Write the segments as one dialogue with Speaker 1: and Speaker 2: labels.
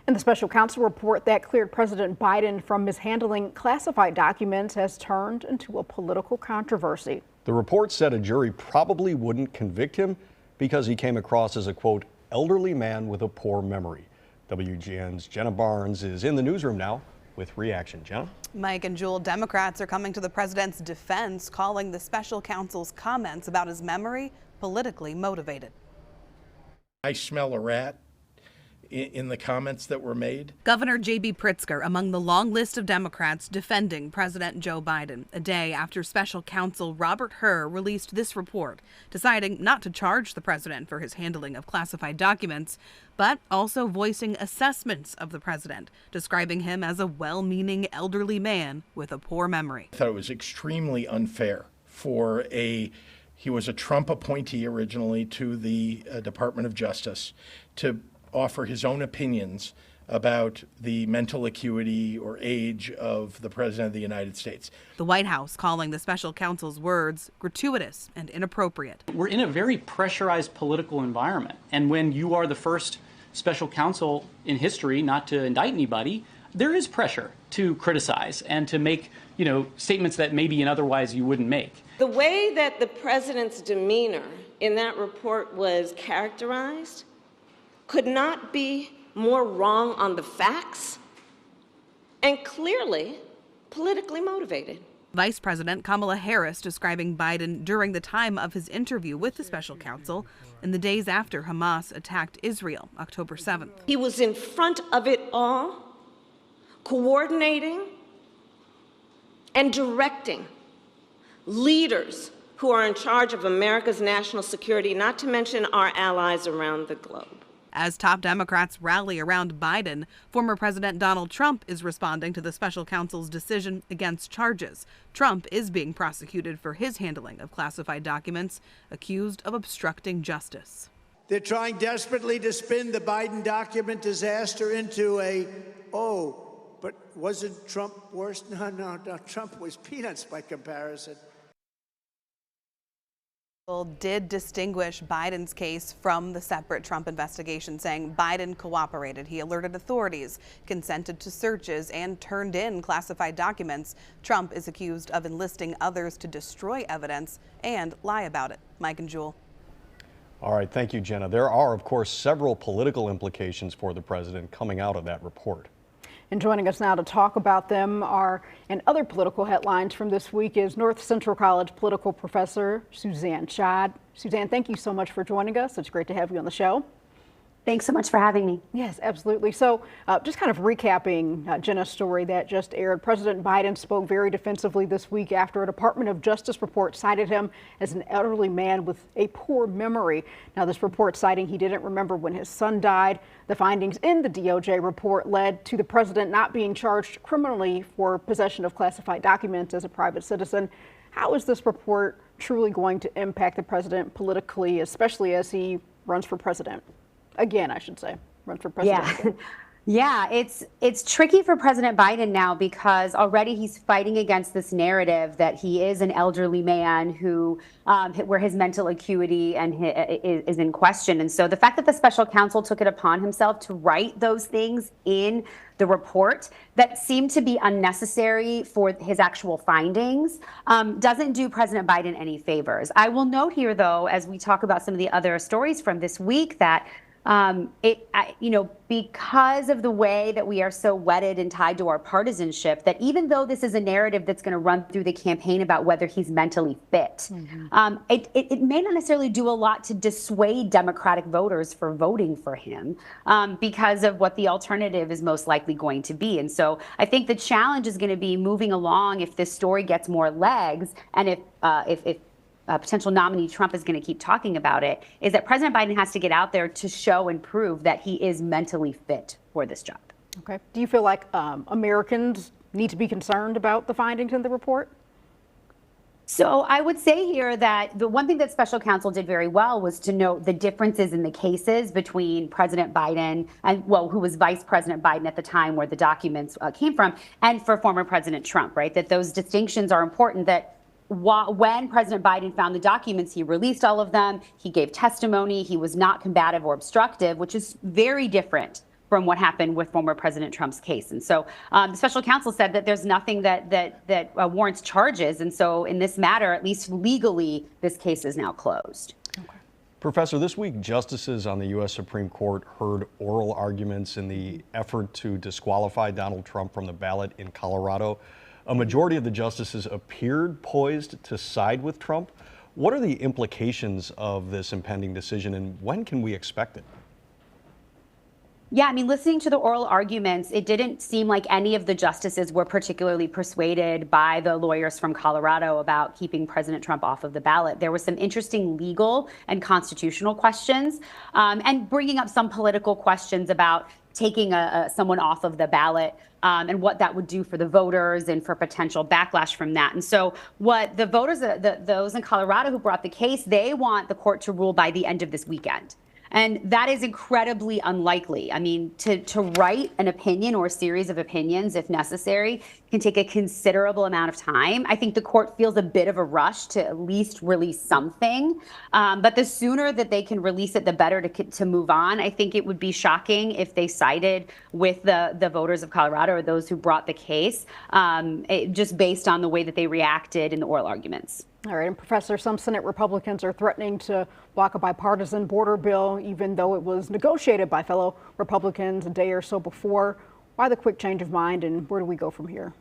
Speaker 1: And the special counsel report that cleared President Biden from mishandling classified documents has turned into a political controversy.
Speaker 2: The report said a jury probably wouldn't convict him because he came across as a, quote, elderly man with a poor memory. WGN's Jenna Barnes is in the newsroom now with reaction. Jenna?
Speaker 3: Mike and Jewel, Democrats are coming to the president's defense, calling the special counsel's comments about his memory politically motivated.
Speaker 4: I smell a rat in the comments that were made.
Speaker 3: Governor J.B. Pritzker among the long list of Democrats defending President Joe Biden, a day after special counsel Robert Hur released this report, deciding not to charge the president for his handling of classified documents, but also voicing assessments of the president, describing him as a well-meaning elderly man with a poor memory.
Speaker 4: I thought it was extremely unfair for he was a Trump appointee originally to the Department of Justice, to offer his own opinions about the mental acuity or age of the President of the United States.
Speaker 3: The White House calling the special counsel's words gratuitous and inappropriate.
Speaker 5: We're in a very pressurized political environment, and when you are the first special counsel in history not to indict anybody, there is pressure to criticize and to make, statements that maybe otherwise you wouldn't make.
Speaker 6: The way that the president's demeanor in that report was characterized could not be more wrong on the facts and clearly politically motivated.
Speaker 3: Vice President Kamala Harris describing Biden during the time of his interview with the special counsel in the days after Hamas attacked Israel, October 7th.
Speaker 6: He was in front of it all, coordinating and directing leaders who are in charge of America's national security, not to mention our allies around the globe.
Speaker 3: As top Democrats rally around Biden, former President Donald Trump is responding to the special counsel's decision against charges. Trump is being prosecuted for his handling of classified documents, accused of obstructing justice.
Speaker 7: They're trying desperately to spin the Biden document disaster into but wasn't Trump worse? No, Trump was peanuts by comparison.
Speaker 3: Did distinguish Biden's case from the separate Trump investigation, saying Biden cooperated. He alerted authorities, consented to searches, and turned in classified documents. Trump is accused of enlisting others to destroy evidence and lie about it. Mike and Jewel.
Speaker 2: All right, thank you, Jenna. There are, of course, several political implications for the president coming out of that report.
Speaker 1: And joining us now to talk about them and other political headlines from this week is North Central College political professor Suzanne Schad. Suzanne, thank you so much for joining us. It's great to have you on the show.
Speaker 8: Thanks so much for having me.
Speaker 1: Yes, absolutely. So just kind of recapping Jenna's story that just aired, President Biden spoke very defensively this week after a Department of Justice report cited him as an elderly man with a poor memory. Now, this report citing he didn't remember when his son died. The findings in the DOJ report led to the president not being charged criminally for possession of classified documents as a private citizen. How is this report truly going to impact the president politically, especially as he runs for president? Again, I should say, run for president.
Speaker 8: Yeah, it's tricky for President Biden now because already he's fighting against this narrative that he is an elderly man who, where his mental acuity is in question. And so the fact that the special counsel took it upon himself to write those things in the report that seemed to be unnecessary for his actual findings doesn't do President Biden any favors. I will note here, though, as we talk about some of the other stories from this week, that because of the way that we are so wedded and tied to our partisanship, that even though this is a narrative that's going to run through the campaign about whether he's mentally fit, it may not necessarily do a lot to dissuade Democratic voters for voting for him because of what the alternative is most likely going to be. And so I think the challenge is going to be moving along if this story gets more legs and if potential nominee Trump is going to keep talking about it, is that President Biden has to get out there to show and prove that he is mentally fit for this job.
Speaker 1: Okay. Do you feel like Americans need to be concerned about the findings in the report?
Speaker 8: So I would say here that the one thing that special counsel did very well was to note the differences in the cases between President Biden and, who was Vice President Biden at the time where the documents came from, and for former President Trump, right? That those distinctions are important, that when President Biden found the documents, he released all of them. He gave testimony. He was not combative or obstructive, which is very different from what happened with former President Trump's case. And so the special counsel said that there's nothing that warrants charges. And so in this matter, at least legally, this case is now closed.
Speaker 2: Professor, this week, justices on the U.S. Supreme Court heard oral arguments in the effort to disqualify Donald Trump from the ballot in Colorado. A majority of the justices appeared poised to side with Trump. What are the implications of this impending decision, and when can we expect it?
Speaker 8: Yeah, I mean, listening to the oral arguments, it didn't seem like any of the justices were particularly persuaded by the lawyers from Colorado about keeping President Trump off of the ballot. There were some interesting legal and constitutional questions, and bringing up some political questions about taking someone off of the ballot and what that would do for the voters and for potential backlash from that. And so what the voters, those in Colorado who brought the case, they want the court to rule by the end of this weekend. And that is incredibly unlikely. I mean, to write an opinion or a series of opinions, if necessary, can take a considerable amount of time. I think the court feels a bit of a rush to at least release something. But the sooner that they can release it, the better to move on. I think it would be shocking if they sided with the voters of Colorado or those who brought the case, just based on the way that they reacted in the oral arguments.
Speaker 1: All right, and Professor, some Senate Republicans are threatening to block a bipartisan border bill, even though it was negotiated by fellow Republicans a day or so before. Why the quick change of mind, and where do we go from here?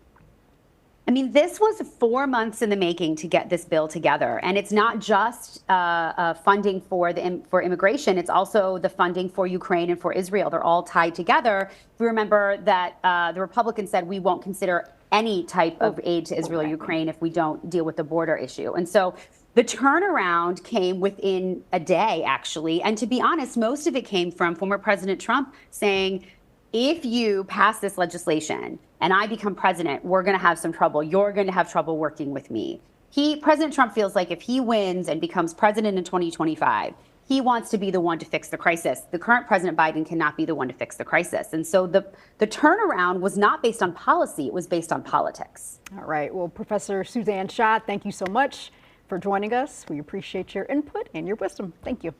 Speaker 8: I mean, this was 4 months in the making to get this bill together, and it's not just funding for immigration; it's also the funding for Ukraine and for Israel. They're all tied together. If we remember that the Republicans said we won't consider any type of aid to Israel or Ukraine if we don't deal with the border issue. And so the turnaround came within a day, actually. And to be honest, most of it came from former President Trump saying, if you pass this legislation and I become president, we're going to have some trouble. You're going to have trouble working with me. President Trump feels like if he wins and becomes president in 2025, he wants to be the one to fix the crisis. The current President Biden cannot be the one to fix the crisis. And so the turnaround was not based on policy, it was based on politics.
Speaker 1: All right. Well, Professor Suzanne Schott, thank you so much for joining us. We appreciate your input and your wisdom. Thank you.